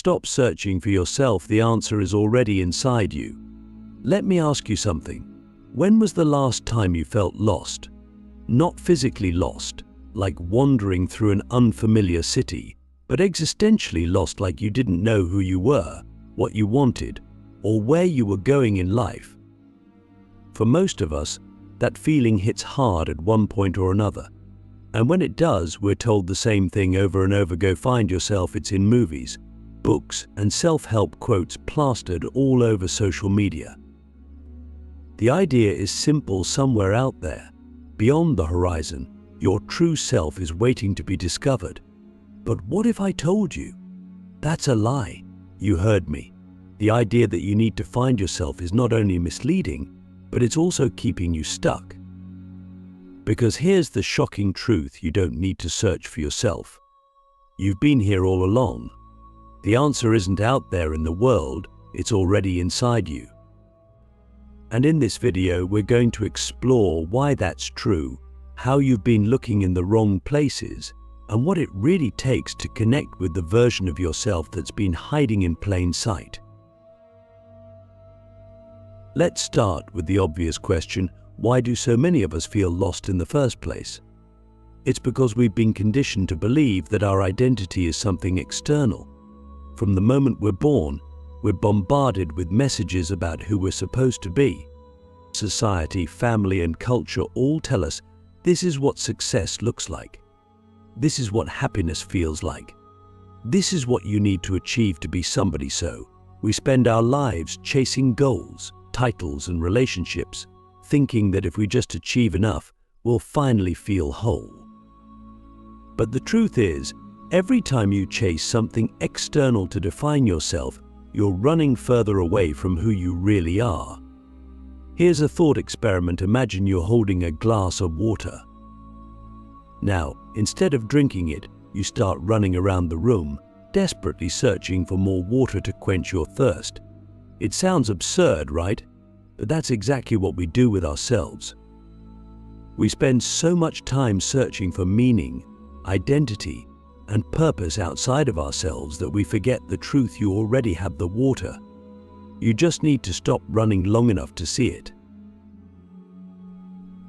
Stop searching for yourself, the answer is already inside you. Let me ask you something. When was the last time you felt lost? Not physically lost, like wandering through an unfamiliar city, but existentially lost, like you didn't know who you were, what you wanted, or where you were going in life. For most of us, that feeling hits hard at one point or another. And when it does, we're told the same thing over and over: go find yourself. It's in movies, books, and self-help quotes plastered all over social media. The idea is simple: somewhere out there, beyond the horizon, your true self is waiting to be discovered. But what if I told you? That's a lie. You heard me. The idea that you need to find yourself is not only misleading, but it's also keeping you stuck. Because here's the shocking truth: you don't need to search for yourself. You've been here all along. The answer isn't out there in the world, it's already inside you. And in this video, we're going to explore why that's true, how you've been looking in the wrong places, and what it really takes to connect with the version of yourself that's been hiding in plain sight. Let's start with the obvious question: why do so many of us feel lost in the first place? It's because we've been conditioned to believe that our identity is something external. From the moment we're born, we're bombarded with messages about who we're supposed to be. Society, family, and culture all tell us this is what success looks like. This is what happiness feels like. This is what you need to achieve to be somebody. So we spend our lives chasing goals, titles, and relationships, thinking that if we just achieve enough, we'll finally feel whole. But the truth is, every time you chase something external to define yourself, you're running further away from who you really are. Here's a thought experiment. Imagine you're holding a glass of water. Now, instead of drinking it, you start running around the room, desperately searching for more water to quench your thirst. It sounds absurd, right? But that's exactly what we do with ourselves. We spend so much time searching for meaning, identity, and purpose outside of ourselves that we forget the truth: you already have the water. You just need to stop running long enough to see it.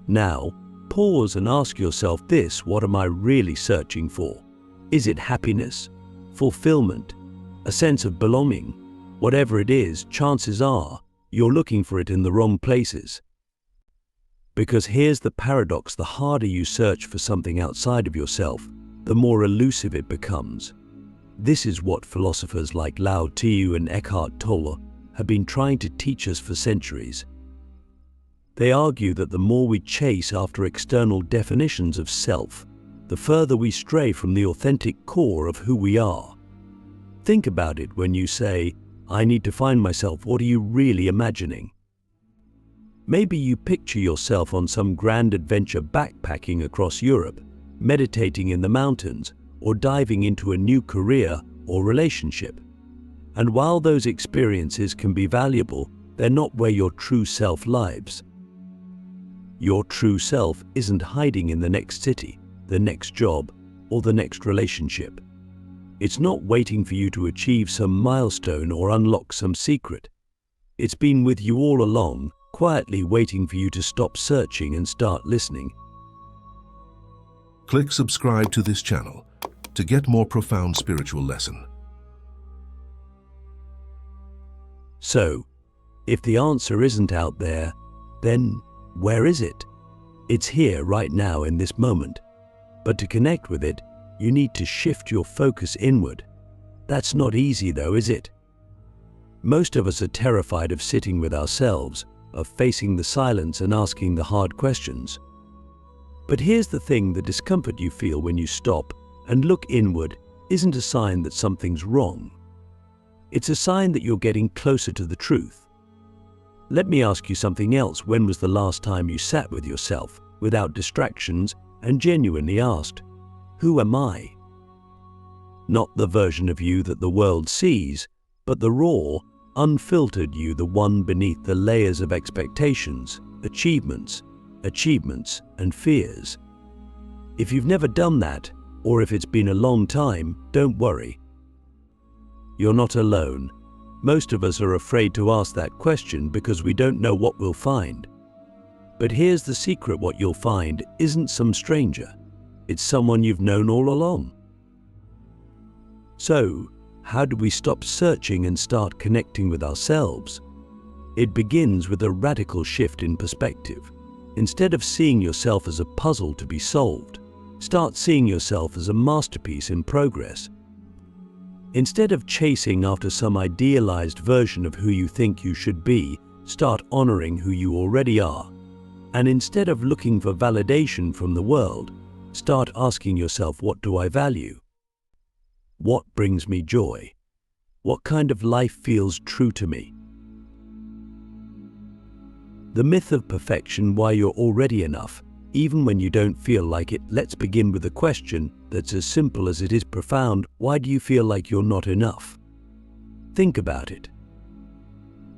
Now, pause and ask yourself this: what am I really searching for? Is it happiness, fulfillment, a sense of belonging? Whatever it is, chances are you're looking for it in the wrong places. Because here's the paradox: the harder you search for something outside of yourself, the more elusive it becomes. This is what philosophers like Lao Tzu and Eckhart Tolle have been trying to teach us for centuries. They argue that the more we chase after external definitions of self, the further we stray from the authentic core of who we are. Think about it: when you say, "I need to find myself," what are you really imagining? Maybe you picture yourself on some grand adventure, backpacking across Europe, meditating in the mountains, or diving into a new career or relationship. And while those experiences can be valuable, they're not where your true self lives. Your true self isn't hiding in the next city, the next job, or the next relationship. It's not waiting for you to achieve some milestone or unlock some secret. It's been with you all along, quietly waiting for you to stop searching and start listening. Click subscribe to this channel to get more profound spiritual lesson. So, if the answer isn't out there, then where is it? It's here right now in this moment. But to connect with it, you need to shift your focus inward. That's not easy though, is it? Most of us are terrified of sitting with ourselves, of facing the silence and asking the hard questions. But here's the thing: the discomfort you feel when you stop and look inward isn't a sign that something's wrong. It's a sign that you're getting closer to the truth. Let me ask you something else. When was the last time you sat with yourself, without distractions, and genuinely asked, "Who am I?" Not the version of you that the world sees, but the raw, unfiltered you, the one beneath the layers of expectations, achievements, and fears. If you've never done that, or if it's been a long time, don't worry. You're not alone. Most of us are afraid to ask that question because we don't know what we'll find. But here's the secret: what you'll find isn't some stranger. It's someone you've known all along. So, how do we stop searching and start connecting with ourselves? It begins with a radical shift in perspective. Instead of seeing yourself as a puzzle to be solved, start seeing yourself as a masterpiece in progress. Instead of chasing after some idealized version of who you think you should be, start honoring who you already are. And instead of looking for validation from the world, start asking yourself, what do I value? What brings me joy? What kind of life feels true to me? The myth of perfection: why you're already enough, even when you don't feel like it. Let's begin with a question that's as simple as it is profound. Why do you feel like you're not enough? Think about it.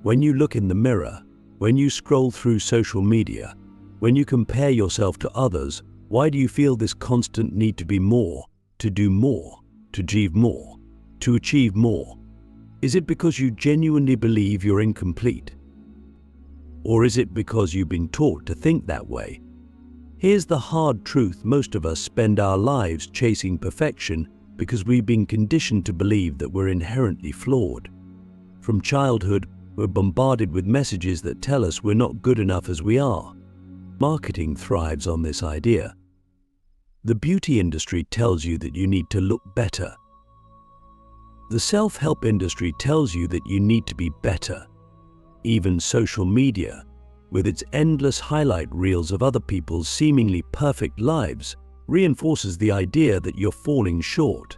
When you look in the mirror, when you scroll through social media, when you compare yourself to others, why do you feel this constant need to be more, to do more, to achieve more, to achieve more? Is it because you genuinely believe you're incomplete? Or is it because you've been taught to think that way? Here's the hard truth: most of us spend our lives chasing perfection because we've been conditioned to believe that we're inherently flawed. From childhood, we're bombarded with messages that tell us we're not good enough as we are. Marketing thrives on this idea. The beauty industry tells you that you need to look better. The self-help industry tells you that you need to be better. Even social media, with its endless highlight reels of other people's seemingly perfect lives, reinforces the idea that you're falling short.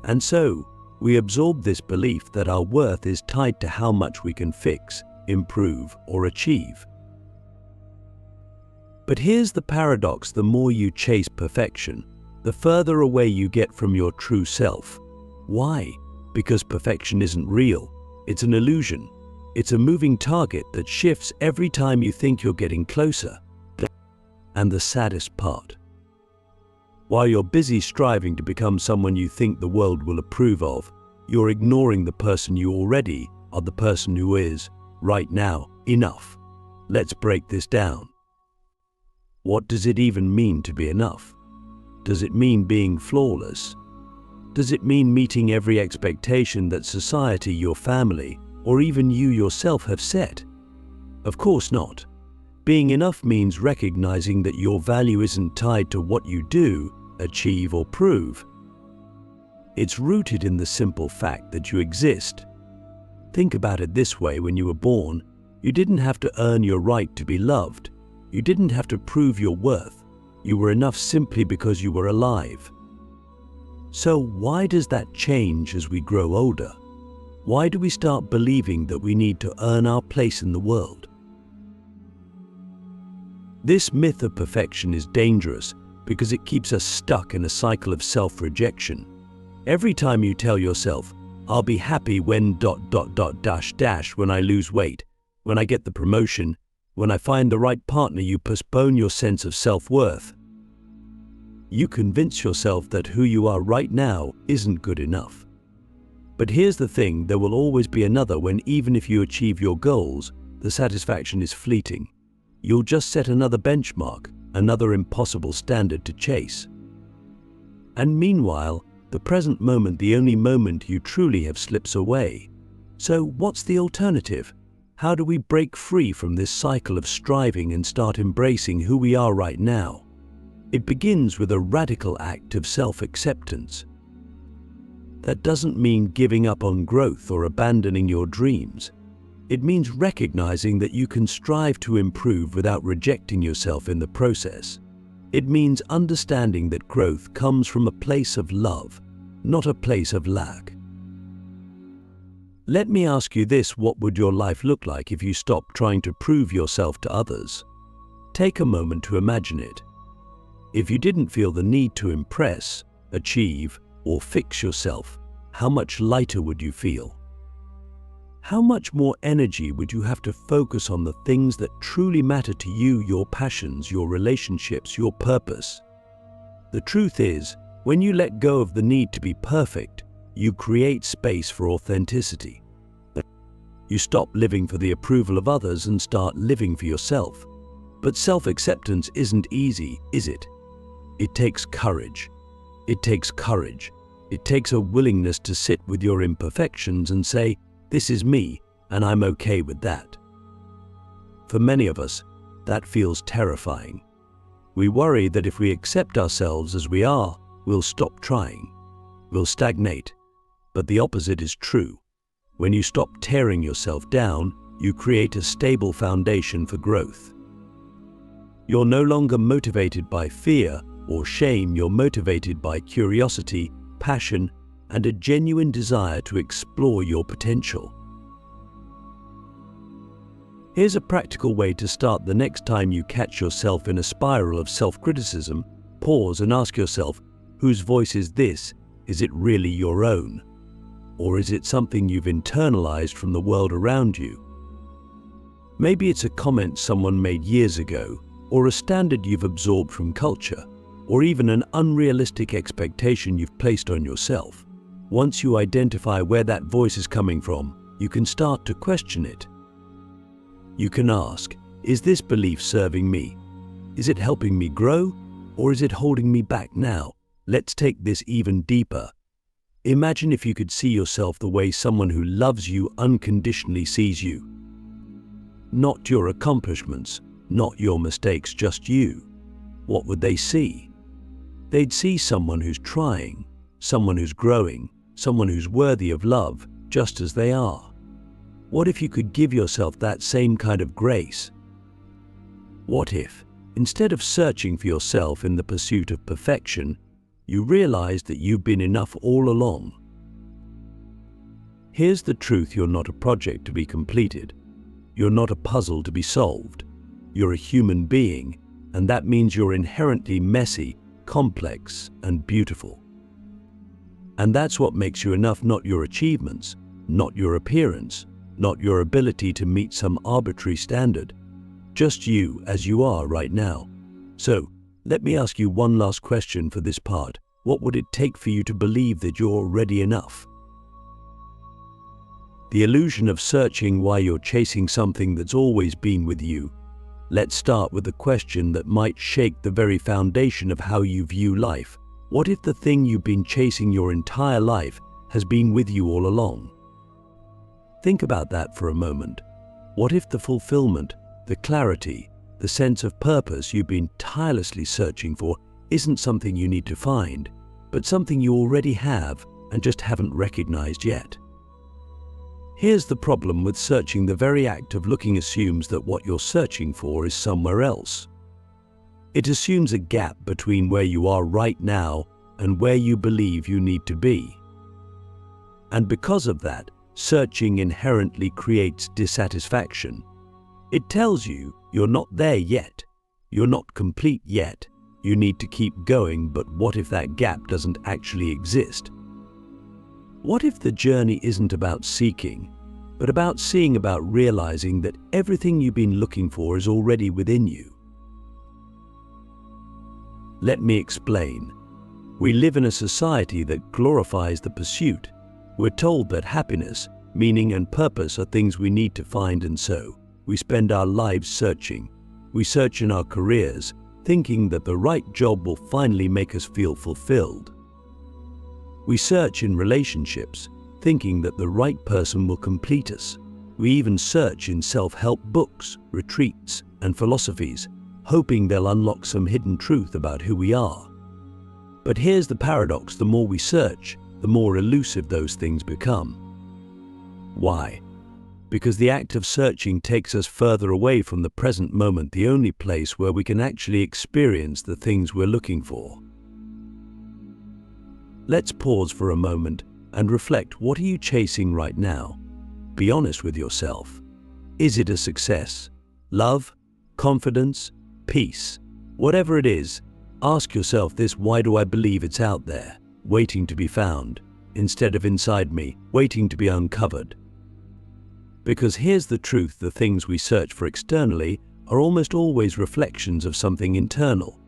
And so, we absorb this belief that our worth is tied to how much we can fix, improve, or achieve. But here's the paradox: the more you chase perfection, the further away you get from your true self. Why? Because perfection isn't real. It's an illusion. It's a moving target that shifts every time you think you're getting closer. And the saddest part: while you're busy striving to become someone you think the world will approve of, you're ignoring the person you already are, the person who is, right now, enough. Let's break this down. What does it even mean to be enough? Does it mean being flawless? Does it mean meeting every expectation that society, your family, or even you yourself have set? Of course not. Being enough means recognizing that your value isn't tied to what you do, achieve, or prove. It's rooted in the simple fact that you exist. Think about it this way: when you were born, you didn't have to earn your right to be loved. You didn't have to prove your worth. You were enough simply because you were alive. So why does that change as we grow older? Why do we start believing that we need to earn our place in the world? This myth of perfection is dangerous because it keeps us stuck in a cycle of self-rejection. Every time you tell yourself, "I'll be happy when ... when I lose weight, when I get the promotion, when I find the right partner," you postpone your sense of self-worth. You convince yourself that who you are right now isn't good enough. But here's the thing: there will always be another when. Even if you achieve your goals, the satisfaction is fleeting. You'll just set another benchmark, another impossible standard to chase. And meanwhile, the present moment, the only moment you truly have, slips away. So what's the alternative? How do we break free from this cycle of striving and start embracing who we are right now? It begins with a radical act of self-acceptance. That doesn't mean giving up on growth or abandoning your dreams. It means recognizing that you can strive to improve without rejecting yourself in the process. It means understanding that growth comes from a place of love, not a place of lack. Let me ask you this: what would your life look like if you stopped trying to prove yourself to others? Take a moment to imagine it. If you didn't feel the need to impress, achieve, or fix yourself, how much lighter would you feel? How much more energy would you have to focus on the things that truly matter to you, your passions, your relationships, your purpose? The truth is, when you let go of the need to be perfect, you create space for authenticity. You stop living for the approval of others and start living for yourself. But self-acceptance isn't easy, is it? It takes courage. It takes courage. It takes a willingness to sit with your imperfections and say, "This is me, and I'm okay with that." For many of us, that feels terrifying. We worry that if we accept ourselves as we are, we'll stop trying. We'll stagnate. But the opposite is true. When you stop tearing yourself down, you create a stable foundation for growth. You're no longer motivated by fear or shame, you're motivated by curiosity, passion, and a genuine desire to explore your potential. Here's a practical way to start the next time you catch yourself in a spiral of self-criticism. Pause and ask yourself, whose voice is this? Is it really your own? Or is it something you've internalized from the world around you? Maybe it's a comment someone made years ago, or a standard you've absorbed from culture, or even an unrealistic expectation you've placed on yourself. Once you identify where that voice is coming from, you can start to question it. You can ask, is this belief serving me? Is it helping me grow, or is it holding me back now? Let's take this even deeper. Imagine if you could see yourself the way someone who loves you unconditionally sees you. Not your accomplishments, not your mistakes, just you. What would they see? They'd see someone who's trying, someone who's growing, someone who's worthy of love, just as they are. What if you could give yourself that same kind of grace? What if, instead of searching for yourself in the pursuit of perfection, you realized that you've been enough all along? Here's the truth: you're not a project to be completed. You're not a puzzle to be solved. You're a human being, and that means you're inherently messy, complex, and beautiful. And that's what makes you enough, not your achievements, not your appearance, not your ability to meet some arbitrary standard. Just you as you are right now. So, let me ask you one last question for this part. What would it take for you to believe that you're already enough? The illusion of searching why you're chasing something that's always been with you. Let's start with a question that might shake the very foundation of how you view life. What if the thing you've been chasing your entire life has been with you all along? Think about that for a moment. What if the fulfillment, the clarity, the sense of purpose you've been tirelessly searching for isn't something you need to find, but something you already have and just haven't recognized yet? Here's the problem with searching: the very act of looking assumes that what you're searching for is somewhere else. It assumes a gap between where you are right now and where you believe you need to be. And because of that, searching inherently creates dissatisfaction. It tells you you're not there yet, you're not complete yet, you need to keep going. But what if that gap doesn't actually exist? What if the journey isn't about seeking, but about seeing, about realizing that everything you've been looking for is already within you? Let me explain. We live in a society that glorifies the pursuit. We're told that happiness, meaning, and purpose are things we need to find, and so we spend our lives searching. We search in our careers, thinking that the right job will finally make us feel fulfilled. We search in relationships, thinking that the right person will complete us. We even search in self-help books, retreats, and philosophies, hoping they'll unlock some hidden truth about who we are. But here's the paradox: the more we search, the more elusive those things become. Why? Because the act of searching takes us further away from the present moment, the only place where we can actually experience the things we're looking for. Let's pause for a moment and reflect. What are you chasing right now? Be honest with yourself. Is it a success, love, confidence, peace? Whatever it is, ask yourself this: why do I believe it's out there, waiting to be found, instead of inside me, waiting to be uncovered? Because here's the truth: the things we search for externally are almost always reflections of something internal.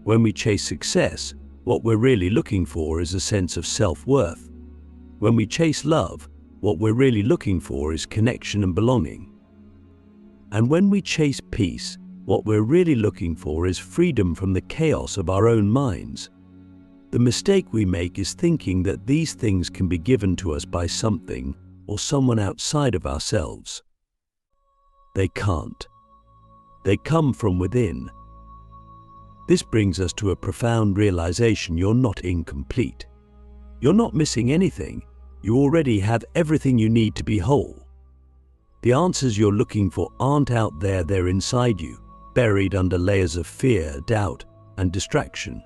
When we chase success, what we're really looking for is a sense of self-worth. When we chase love, what we're really looking for is connection and belonging. And when we chase peace, what we're really looking for is freedom from the chaos of our own minds. The mistake we make is thinking that these things can be given to us by something or someone outside of ourselves. They can't. They come from within. This brings us to a profound realization: you're not incomplete. You're not missing anything. You already have everything you need to be whole. The answers you're looking for aren't out there, they're inside you, buried under layers of fear, doubt, and distraction.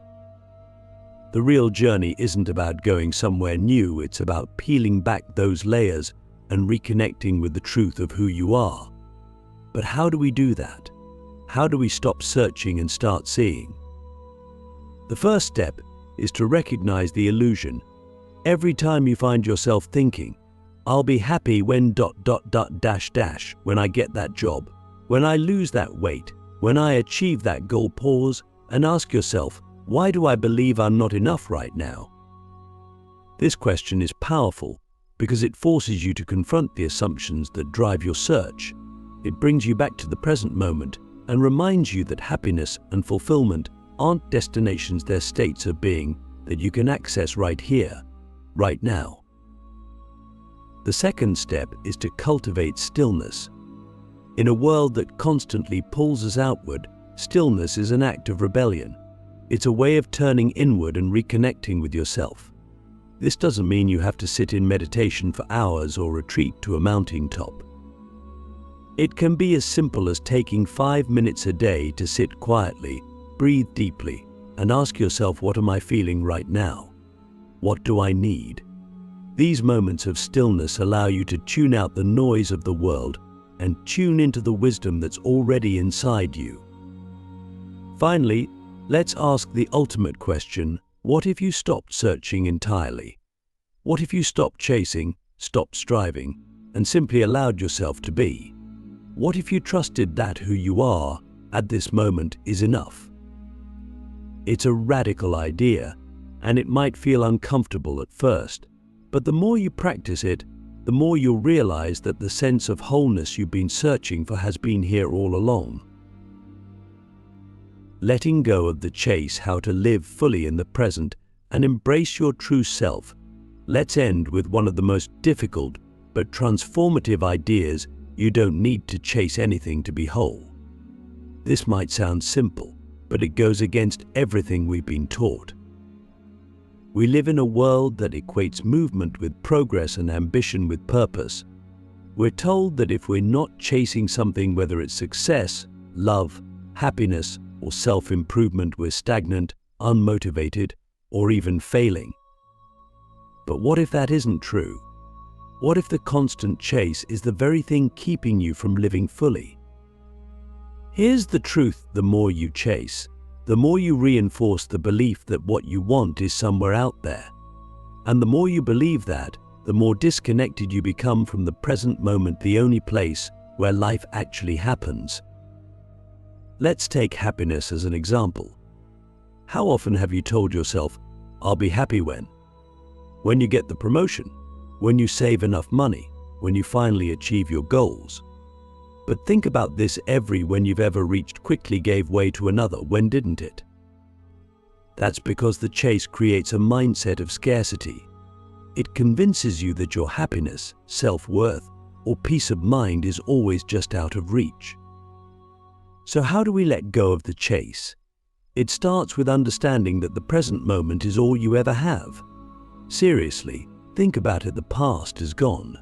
The real journey isn't about going somewhere new, it's about peeling back those layers and reconnecting with the truth of who you are. But how do we do that? How do we stop searching and start seeing? The first step is to recognize the illusion. Every time you find yourself thinking, "I'll be happy when ... when I get that job, when I lose that weight, when I achieve that goal," pause and ask yourself, why do I believe I'm not enough right now? This question is powerful because it forces you to confront the assumptions that drive your search. It brings you back to the present moment and reminds you that happiness and fulfillment aren't destinations, they're states of being that you can access right here, right now. The second step is to cultivate stillness. In a world that constantly pulls us outward, stillness is an act of rebellion. It's a way of turning inward and reconnecting with yourself. This doesn't mean you have to sit in meditation for hours or retreat to a mountaintop. It can be as simple as taking 5 minutes a day to sit quietly, breathe deeply, and ask yourself, what am I feeling right now? What do I need? These moments of stillness allow you to tune out the noise of the world and tune into the wisdom that's already inside you. Finally, let's ask the ultimate question: what if you stopped searching entirely? What if you stopped chasing, stopped striving, and simply allowed yourself to be? What if you trusted that who you are at this moment is enough? It's a radical idea, and it might feel uncomfortable at first, but the more you practice it, the more you'll realize that the sense of wholeness you've been searching for has been here all along. Letting go of the chase, how to live fully in the present and embrace your true self. Let's end with one of the most difficult but transformative ideas: you don't need to chase anything to be whole. This might sound simple, but it goes against everything we've been taught. We live in a world that equates movement with progress and ambition with purpose. We're told that if we're not chasing something, whether it's success, love, happiness, or self-improvement, we're stagnant, unmotivated, or even failing. But what if that isn't true? What if the constant chase is the very thing keeping you from living fully? Here's the truth: the more you chase, the more you reinforce the belief that what you want is somewhere out there. And the more you believe that, the more disconnected you become from the present moment, the only place where life actually happens. Let's take happiness as an example. How often have you told yourself, "I'll be happy when you get the promotion, when you save enough money, when you finally achieve your goals?" But think about this: every when you've ever reached quickly gave way to another when, didn't it? That's because the chase creates a mindset of scarcity. It convinces you that your happiness, self-worth, or peace of mind is always just out of reach. So how do we let go of the chase? It starts with understanding that the present moment is all you ever have. Seriously, think about it: the past is gone,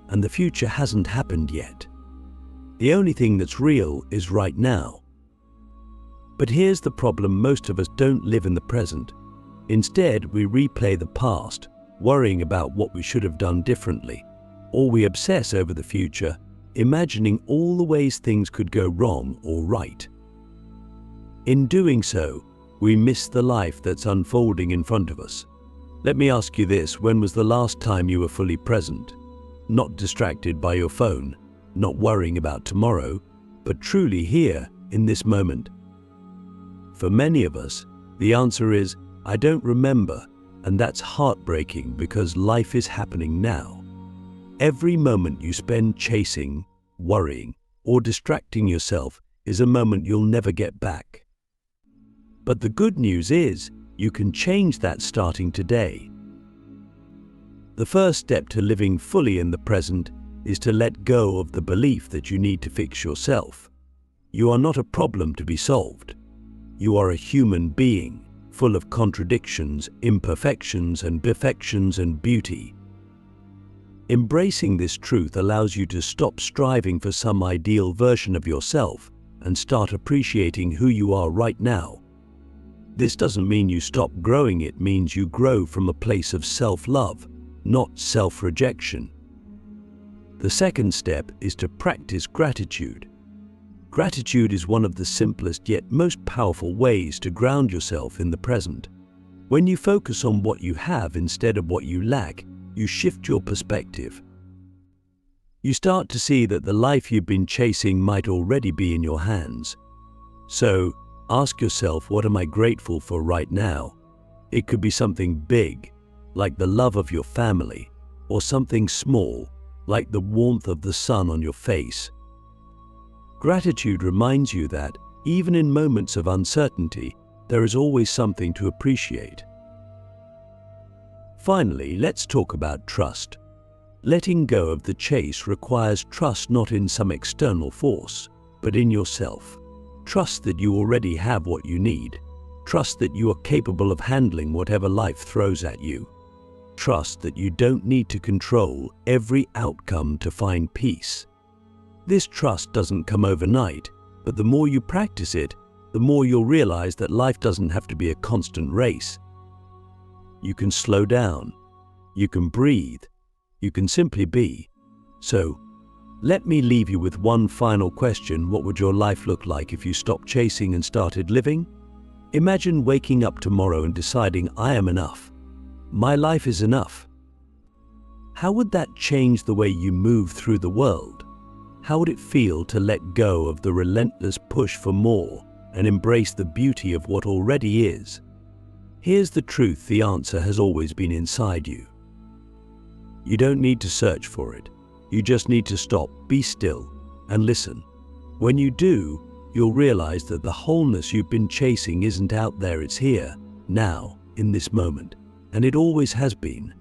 and the future hasn't happened yet. The only thing that's real is right now. But here's the problem: most of us don't live in the present. Instead, we replay the past, worrying about what we should have done differently, or we obsess over the future, imagining all the ways things could go wrong or right. In doing so, we miss the life that's unfolding in front of us. Let me ask you this: when was the last time you were fully present? Not distracted by your phone, not worrying about tomorrow, but truly here in this moment? For many of us, the answer is, "I don't remember," And that's heartbreaking because life is happening now. Every moment you spend chasing, worrying, or distracting yourself is a moment you'll never get back. But the good news is, you can change that starting today. The first step to living fully in the present is to let go of the belief that you need to fix yourself. You are not a problem to be solved. You are a human being, full of contradictions, imperfections, and perfections and beauty. Embracing this truth allows you to stop striving for some ideal version of yourself and start appreciating who you are right now. This doesn't mean you stop growing, it means you grow from a place of self-love, not self-rejection. The second step is to practice gratitude. Gratitude is one of the simplest yet most powerful ways to ground yourself in the present. When you focus on what you have instead of what you lack, you shift your perspective. You start to see that the life you've been chasing might already be in your hands. So, ask yourself, what am I grateful for right now? It could be something big, like the love of your family, or something small, like the warmth of the sun on your face. Gratitude reminds you that, even in moments of uncertainty, there is always something to appreciate. Finally, let's talk about trust. Letting go of the chase requires trust not in some external force, but in yourself. Trust that you already have what you need. Trust that you are capable of handling whatever life throws at you. Trust that you don't need to control every outcome to find peace. This trust doesn't come overnight, but the more you practice it, the more you'll realize that life doesn't have to be a constant race. You can slow down, you can breathe, you can simply be. So, let me leave you with one final question. What would your life look like if you stopped chasing and started living? Imagine waking up tomorrow and deciding, I am enough. My life is enough. How would that change the way you move through the world? How would it feel to let go of the relentless push for more and embrace the beauty of what already is? Here's the truth: the answer has always been inside you. You don't need to search for it. You just need to stop, be still, and listen. When you do, you'll realize that the wholeness you've been chasing isn't out there, it's here, now, in this moment. And it always has been.